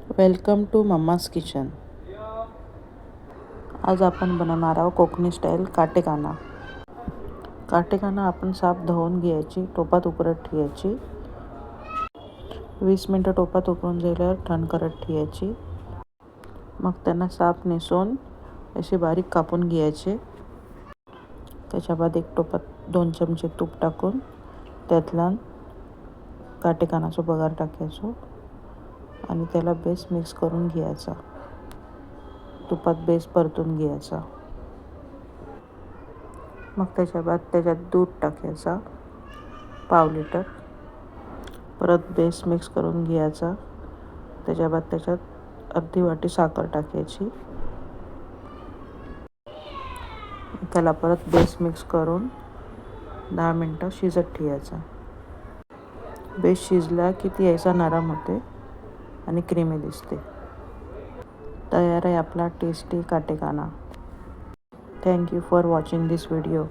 Welcome to mamma's kitchen. आज आपण बनवणार आहोत कोकणी स्टाईल काटेकाना. काटेकाना आपण साफ धुवून घ्यायची, टोपात उकळत ठेवायची. 20 मिनटं टोपात उकळून झाल्यावर थंड करत ठेवायची. मग त्यांना साफ नेसून असे बारीक कापून घ्यायचे. त्याच्या बाद एक टोपात 2 चमचे तूप टाकून त्यातला काटेकानाचा बगार टाकायचो आणि त्याला बेस मिक्स करून घ्यायचा. तुपात बेस परतून घ्यायचा. मग त्याच्यात दूध टाकायचा 1/2 लिटर. परत बेस मिक्स करून घ्यायचा. त्याच्यात अर्धी वाटी साखर टाकायची. त्याला परत बेस मिक्स करून 10 मिनटं शिजत ठेवायचा. बेस शिजला की ती ऐसा नरम होते आणि क्रीमी दिसते. तयार आहे आपला टेस्टी काटेकाना. Thank you for watching this video.